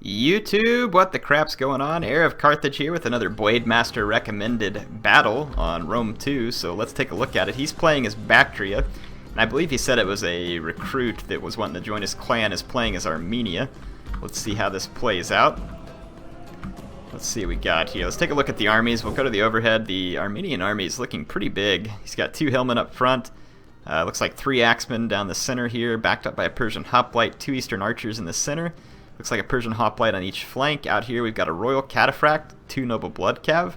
YouTube, what the crap's going on? HeirofCarthage here with another Blade Master recommended battle on Rome 2, so let's take a look at it. He's playing as Baktria, and I believe he said it was a recruit that was wanting to join his clan is playing as Armenia. Let's see how this plays out. Let's see what we got here. Let's take a look at the armies. We'll go to the overhead. The Armenian army is looking pretty big. He's got 2 hillmen up front. Looks like 3 axemen down the center here, backed up by a Persian hoplite, 2 eastern archers in the center. Looks like a Persian hoplite on each flank. Out here we've got a royal cataphract, 2 noble blood cav.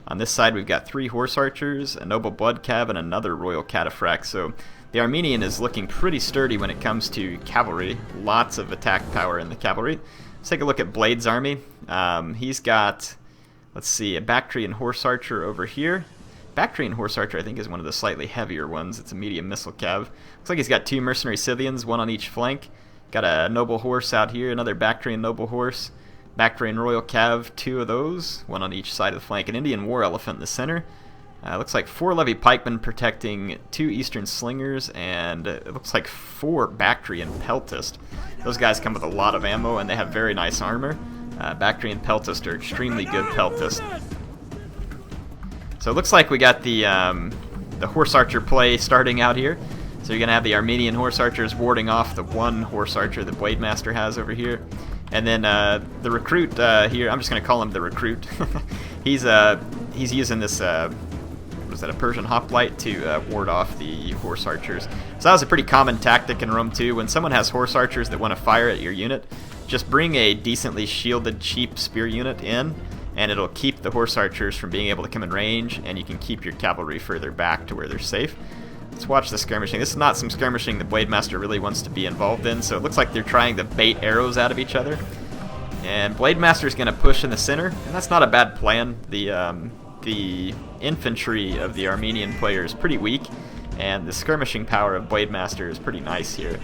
On this side we've got 3 horse archers, a noble blood cav, and another royal cataphract. So the Armenian is looking pretty sturdy when it comes to cavalry. Lots of attack power in the cavalry. Let's take a look at Blade's army. He's got, let's see, a Bactrian horse archer over here. Bactrian horse archer I think is one of the slightly heavier ones. It's a medium missile cav. Looks like he's got 2 mercenary Scythians, 1 on each flank. Got a noble horse out here, another Bactrian noble horse. Bactrian royal cav, 2 of those, 1 on each side of the flank. An Indian war elephant in the center. Looks like 4 levy pikemen protecting 2 eastern slingers, and it looks like 4 Bactrian peltist. Those guys come with a lot of ammo, and they have very nice armor. Bactrian peltist are extremely good peltist. So it looks like we got the horse archer play starting out here. So you're going to have the Armenian horse archers warding off the 1 horse archer the Blade Master has over here. And then the recruit here, I'm just going to call him the recruit. he's using this, was that a Persian hoplite to ward off the horse archers. So that was a pretty common tactic in Rome 2. When someone has horse archers that want to fire at your unit, just bring a decently shielded cheap spear unit in, and it'll keep the horse archers from being able to come in range, and you can keep your cavalry further back to where they're safe. Let's watch the skirmishing. This is not some skirmishing the Blade Master really wants to be involved in, so it looks like they're trying to bait arrows out of each other. And Blade Master is going to push in the center, and that's not a bad plan. The infantry of the Armenian player is pretty weak, and the skirmishing power of Blade Master is pretty nice here.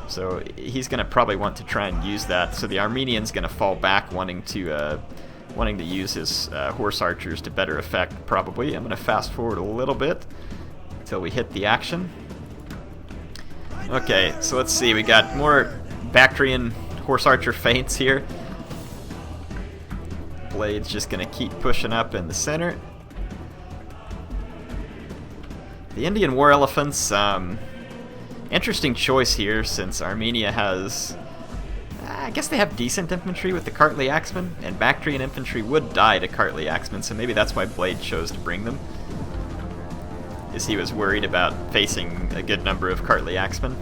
So he's going to probably want to try and use that. So the Armenian's going to fall back, wanting to use his horse archers to better effect, probably. I'm going to fast forward a little bit until we hit the action. Okay, so let's see. We got more Bactrian horse archer feints here. Blade's just going to keep pushing up in the center. The Indian war elephants, interesting choice here since Armenia has, I guess they have decent infantry with the Kartli axemen, and Bactrian infantry would die to Kartli axemen, so maybe that's why Blade chose to bring them. Is he was worried about facing a good number of Kartli axemen,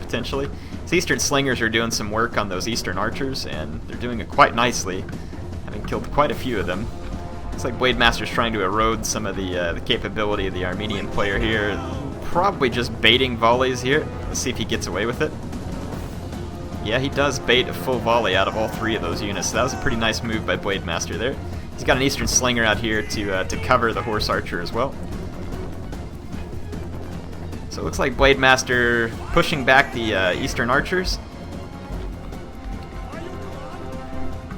potentially. So Eastern slingers are doing some work on those Eastern archers, and they're doing it quite nicely, having killed quite a few of them. Looks like Blade Master's trying to erode some of the capability of the Armenian player here. Probably just baiting volleys here. Let's see if he gets away with it. Yeah, he does bait a full volley out of all 3 of those units. So that was a pretty nice move by Blade Master there. He's got an Eastern slinger out here to cover the horse archer as well. So it looks like Blade Master pushing back the Eastern archers.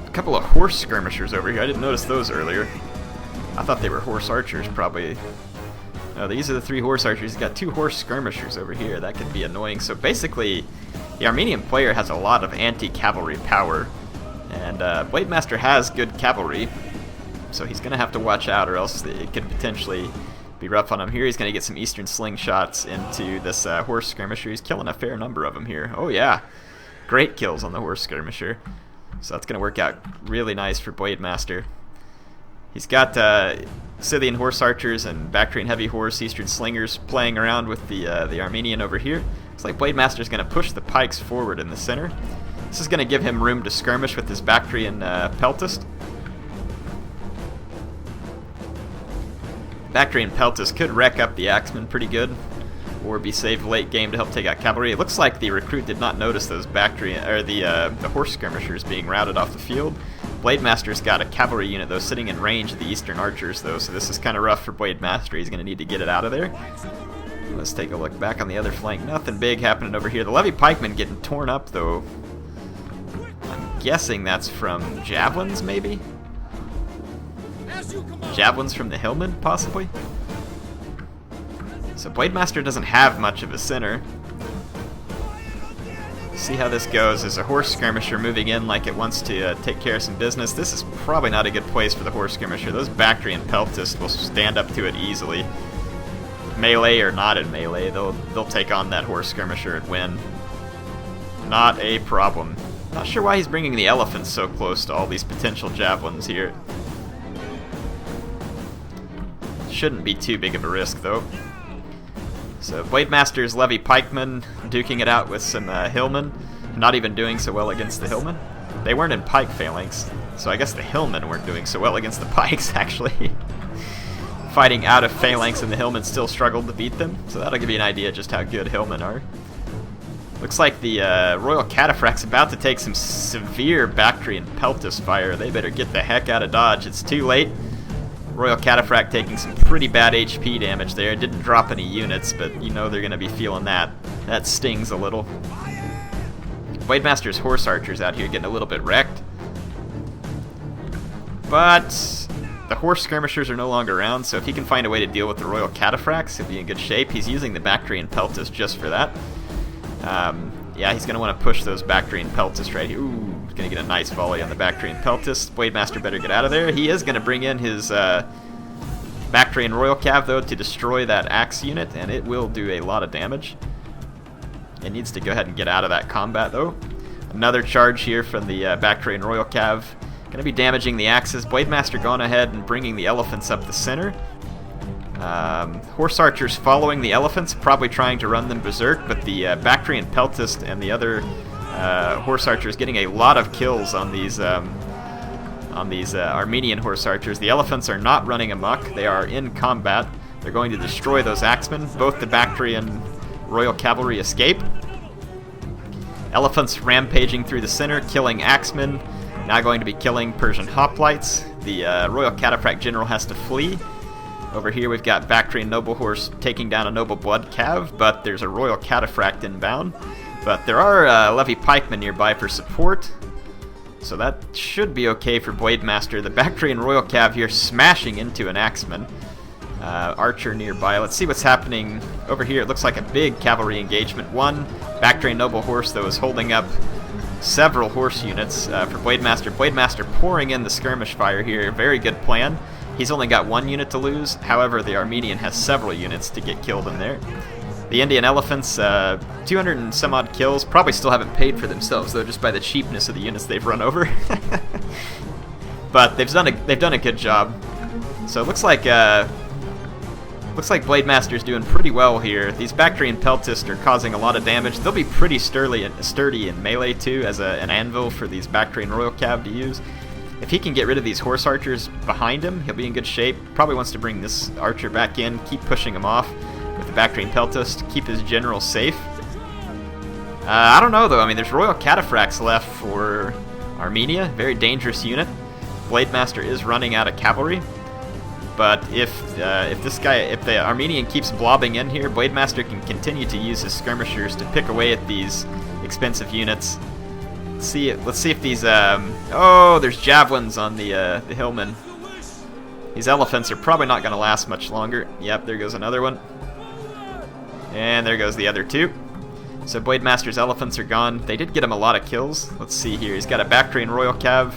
A couple of horse skirmishers over here. I didn't notice those earlier. I thought they were horse archers, probably. No, these are the 3 horse archers. He's got 2 horse skirmishers over here. That could be annoying. So basically, the Armenian player has a lot of anti-cavalry power. And Blade Master has good cavalry. So he's going to have to watch out, or else it could potentially be rough on him. Here he's going to get some Eastern slingshots into this horse skirmisher. He's killing a fair number of them here. Oh yeah, great kills on the horse skirmisher. So that's going to work out really nice for Blade Master. He's got Scythian horse archers and Bactrian heavy horse Eastern slingers playing around with the Armenian over here. Looks like Blade Master's going to push the pikes forward in the center. This is going to give him room to skirmish with his Bactrian peltist. Bactrian peltist could wreck up the axemen pretty good, or be saved late game to help take out cavalry. It looks like the recruit did not notice those Bactrian, or the horse skirmishers being routed off the field. Blade Master's got a cavalry unit though sitting in range of the Eastern archers though, so this is kind of rough for Blade Master. He's going to need to get it out of there. Let's take a look back on the other flank. Nothing big happening over here. The levy pikemen getting torn up though. I'm guessing that's from javelins maybe? Javelins from the hillmen possibly? So Blade Master doesn't have much of a center. See how this goes. There's a horse skirmisher moving in like it wants to take care of some business. This is probably not a good place for the horse skirmisher. Those Baktria and Peltist will stand up to it easily. Melee or not in melee, they'll take on that horse skirmisher and win. Not a problem. Not sure why he's bringing the elephants so close to all these potential javelins here. Shouldn't be too big of a risk though. So Blademaster's Levy Pikemen duking it out with some Hillmen. Not even doing so well against the Hillmen. They weren't in pike phalanx, so I guess the Hillmen weren't doing so well against the pikes actually. Fighting out of phalanx and the Hillmen still struggled to beat them, so that'll give you an idea just how good Hillmen are. Looks like the Royal Cataphract's about to take some severe Baktria and Peltist fire. They better get the heck out of Dodge. It's too late. Royal Cataphract taking some pretty bad HP damage there. It didn't drop any units, but you know they're going to be feeling that. That stings a little. Blademaster's Horse Archers out here getting a little bit wrecked. But the Horse Skirmishers are no longer around, so if he can find a way to deal with the Royal Cataphracts, he'll be in good shape. He's using the Baktria and Peltist just for that. Yeah, he's going to want to push those Baktria and Peltist right here. Ooh, he's going to get a nice volley on the Baktria and Peltist. Blademaster better get out of there. He is going to bring in his Baktria and Royal Cav, though, to destroy that axe unit, and it will do a lot of damage. It needs to go ahead and get out of that combat, though. Another charge here from the Baktria and Royal Cav. Going to be damaging the axes. Blademaster going ahead and bringing the elephants up the center. Horse Archers following the elephants, probably trying to run them berserk, but the Baktria and Peltist and the other Horse Archers getting a lot of kills on these Armenian Horse Archers. The elephants are not running amok. They are in combat. They're going to destroy those axemen. Both the Baktria and Royal Cavalry escape. Elephants rampaging through the center, killing axemen. Now going to be killing Persian hoplites. The Royal Cataphract General has to flee. Over here we've got Baktria Noble Horse taking down a Noble Blood Cav, but there's a Royal Cataphract inbound. But there are Levy Pikemen nearby for support, so that should be okay for Blademaster. The Baktria and Royal Cav here smashing into an Axeman. Archer nearby. Let's see what's happening over here. It looks like a big cavalry engagement. One Baktria Noble Horse, though, is holding up several horse units for Blademaster. Blademaster pouring in the skirmish fire here. Very good plan. He's only got one unit to lose. However, the Armenian has several units to get killed in there. The Indian Elephants, 200 and some odd kills. Probably still haven't paid for themselves, though, just by the cheapness of the units they've run over. But they've done a good job. So it looks like Blademaster's doing pretty well here. These Baktria and Peltist are causing a lot of damage. They'll be pretty sturdy in melee too, as an anvil for these Baktria and Royal Cav to use. If he can get rid of these horse archers behind him, he'll be in good shape. Probably wants to bring this archer back in, keep pushing him off with the Baktria and Peltist, keep his general safe. I don't know though. I mean, there's Royal Cataphracts left for Armenia, very dangerous unit. Blademaster is running out of cavalry. But if the Armenian keeps blobbing in here, Blademaster can continue to use his skirmishers to pick away at these expensive units. Let's see if these. Oh, there's javelins on the hillmen. These elephants are probably not going to last much longer. Yep, there goes another one, and there goes the other two. So Blademaster's elephants are gone. They did get him a lot of kills. Let's see here. He's got a Baktria and Royal Cav,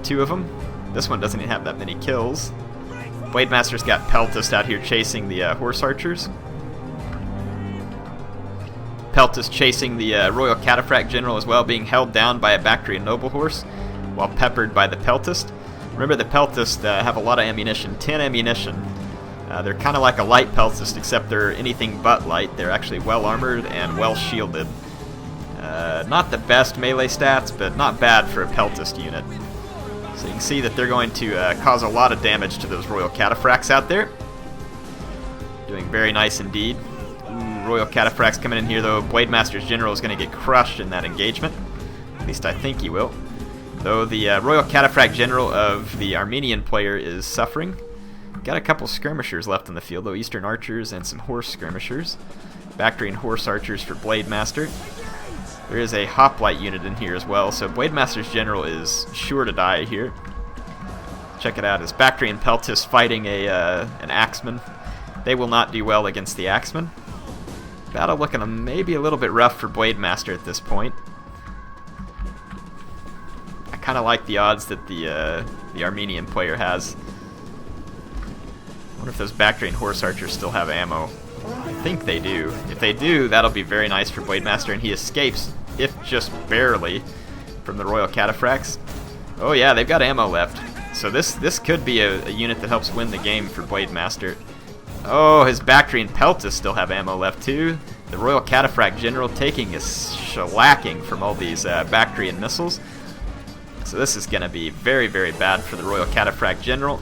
2 of them. This one doesn't even have that many kills. Blademaster's got Peltist out here chasing the horse archers. Peltist chasing the Royal Cataphract General as well, being held down by a Baktria Noble Horse, while peppered by the Peltist. Remember, the Peltist have a lot of ammunition, 10 ammunition. They're kind of like a light Peltist, except they're anything but light. They're actually well armored and well shielded. Not the best melee stats, but not bad for a Peltist unit. So you can see that they're going to cause a lot of damage to those Royal Cataphracts out there. Doing very nice indeed. Royal Cataphracts coming in here, though. Blademaster's General is going to get crushed in that engagement. At least I think he will. Though the Royal Cataphract General of the Armenian player is suffering. Got a couple skirmishers left in the field, though. Eastern Archers and some horse skirmishers. Baktria and Horse Archers for Blademaster. There is a hoplite unit in here as well, so Blademaster's General is sure to die here. Check it out. It's Baktria and Peltist fighting an Axeman. They will not do well against the Axeman. Battle looking maybe a little bit rough for Blademaster at this point. I kind of like the odds that the Armenian player has. I wonder if those Bactrian horse archers still have ammo. I think they do. If they do, that'll be very nice for Blademaster, and he escapes, if just barely, from the Royal Cataphracts. Oh yeah, they've got ammo left. So this could be a unit that helps win the game for Blademaster. Oh, his Bactrian Peltas still have ammo left too. The Royal Cataphract General taking a shellacking from all these Bactrian missiles. So this is going to be very, very bad for the Royal Cataphract General.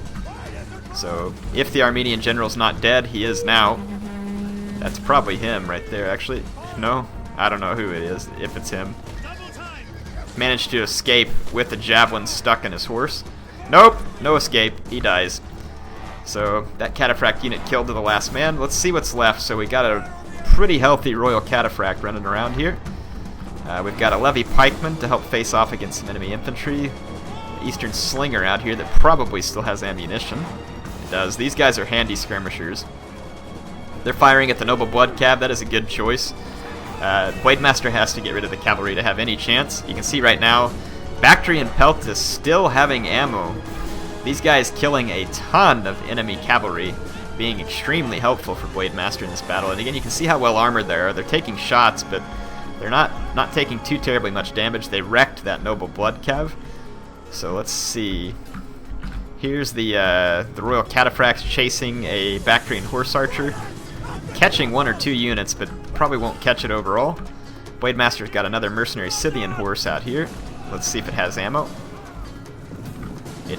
So if the Armenian General's not dead, he is now. That's probably him right there, actually. No, I don't know who it is, if it's him. Managed to escape with a javelin stuck in his horse. Nope, no escape. He dies. So that Cataphract unit killed to the last man. Let's see what's left. So we got a pretty healthy Royal Cataphract running around here. We've got a Levy Pikeman to help face off against some enemy infantry. Eastern Slinger out here that probably still has ammunition. It does. These guys are handy skirmishers. They're firing at the Noble Blood Cav. That is a good choice. Blademaster has to get rid of the cavalry to have any chance. You can see right now, Bactrian Peltas still having ammo. These guys killing a ton of enemy cavalry, being extremely helpful for Blademaster in this battle. And again, you can see how well armored they are. They're taking shots, but they're not taking too terribly much damage. They wrecked that Noble Blood Cav. So let's see. Here's the Royal Cataphracts chasing a Bactrian Horse Archer. Catching one or two units, but probably won't catch it overall. Blademaster's got another Mercenary Scythian horse out here. Let's see if it has ammo. It,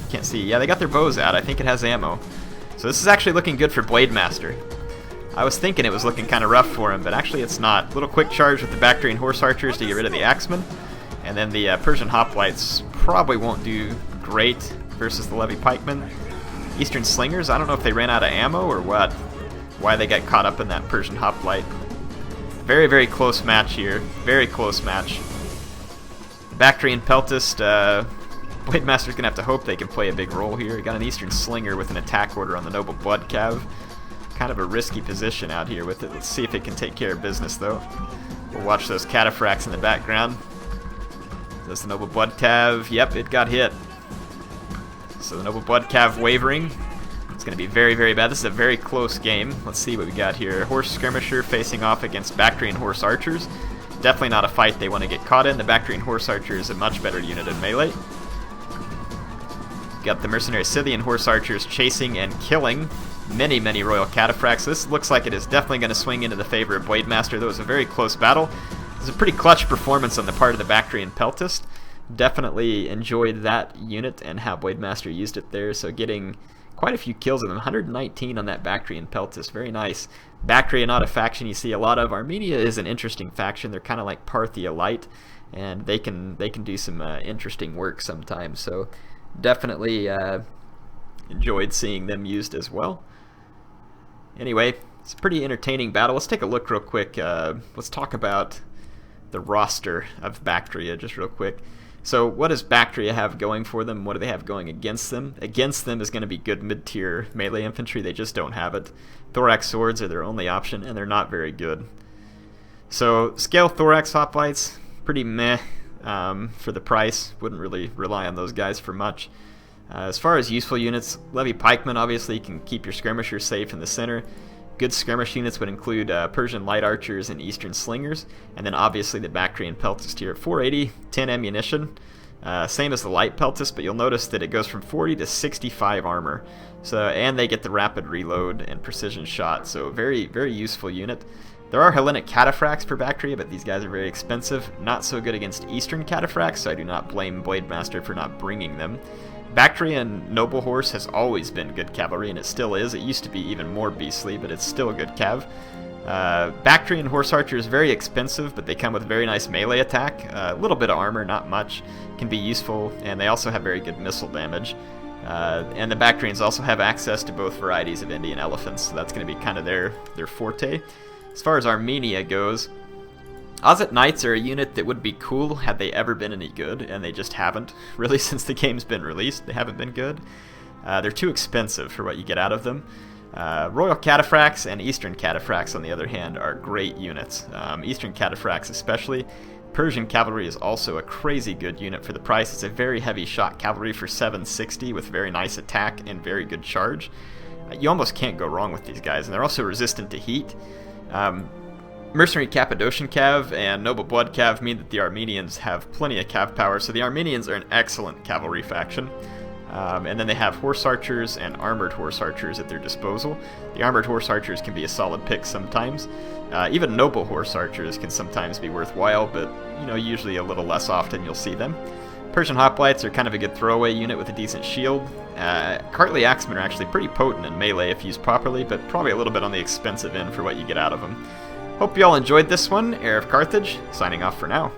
can't see. Yeah, they got their bows out. I think it has ammo. So this is actually looking good for Blademaster. I was thinking it was looking kind of rough for him, but actually it's not. Little quick charge with the Bactrian Horse Archers to get rid of the Axemen. And then the Persian Hoplites probably won't do great versus the Levy Pikemen. Eastern Slingers, I don't know if they ran out of ammo or what. Why they got caught up in that Persian Hoplite. Very, very close match here. Very close match. Bactrian Peltist, Blademaster's going to have to hope they can play a big role here. Got an Eastern Slinger with an attack order on the Noble Blood Cav. Kind of a risky position out here with it. Let's see if it can take care of business, though. We'll watch those Cataphracts in the background. Does the Noble Blood Cav? Yep, it got hit. So the Noble Blood Cav wavering. It's going to be very, very bad. This is a very close game. Let's see what we got here. Horse Skirmisher facing off against Bactrian Horse Archers. Definitely not a fight they want to get caught in. The Bactrian Horse Archer is a much better unit in melee. Got the Mercenary Scythian Horse Archers chasing and killing many, many Royal Cataphracts. This looks like it is definitely going to swing into the favor of Blademaster. That was a very close battle. It was a pretty clutch performance on the part of the Bactrian Peltist. Definitely enjoyed that unit and how Blademaster used it there. So getting quite a few kills of them. 119 on that Bactrian Peltist. Very nice. Bactria, not a faction you see a lot of. Armenia is an interesting faction. They're kind of like Parthia light, and they can do some interesting work sometimes. So definitely enjoyed seeing them used as well. Anyway, it's a pretty entertaining battle. Let's take a look real quick. Let's talk about the roster of Baktria just real quick. So what does Baktria have going for them? What do they have going against them? Against them is going to be good mid-tier melee infantry. They just don't have it. Thorax swords are their only option, and they're not very good. So scale Thorax hoplites, pretty meh for the price. Wouldn't really rely on those guys for much. As far as useful units, Levy Pikemen obviously can keep your skirmishers safe in the center. Good skirmish units would include Persian Light Archers and Eastern Slingers, and then obviously the Bactrian Peltist here at 480, 10 ammunition, same as the Light Peltist, but you'll notice that it goes from 40 to 65 armor. So, and they get the rapid reload and precision shot, so very, very useful unit. There are Hellenic Cataphracts for Baktria, but these guys are very expensive. Not so good against Eastern Cataphracts, so I do not blame Blademaster for not bringing them. Bactrian Noble Horse has always been good cavalry, and it still is. It used to be even more beastly, but it's still a good cav. Bactrian Horse Archer is very expensive, but they come with very nice melee attack. A little bit of armor, not much. Can be useful, and they also have very good missile damage. And the Bactrians also have access to both varieties of Indian elephants, so that's going to be kind of their forte. As far as Armenia goes, Ozet Knights are a unit that would be cool had they ever been any good, and they just haven't. Really, since the game's been released, they haven't been good. They're too expensive for what you get out of them. Royal Cataphracts and Eastern Cataphracts, on the other hand, are great units. Eastern Cataphracts especially. Persian Cavalry is also a crazy good unit for the price. It's a very heavy shot cavalry for 760 with very nice attack and very good charge. You almost can't go wrong with these guys, and they're also resistant to heat. Mercenary Cappadocian Cav and Noble Blood Cav mean that the Armenians have plenty of cav power, so the Armenians are an excellent cavalry faction. And then they have horse archers and armored horse archers at their disposal. The armored horse archers can be a solid pick sometimes. Even noble horse archers can sometimes be worthwhile, but usually a little less often you'll see them. Persian hoplites are kind of a good throwaway unit with a decent shield. Cartly axemen are actually pretty potent in melee if used properly, but probably a little bit on the expensive end for what you get out of them. Hope you all enjoyed this one. HeirofCarthage, signing off for now.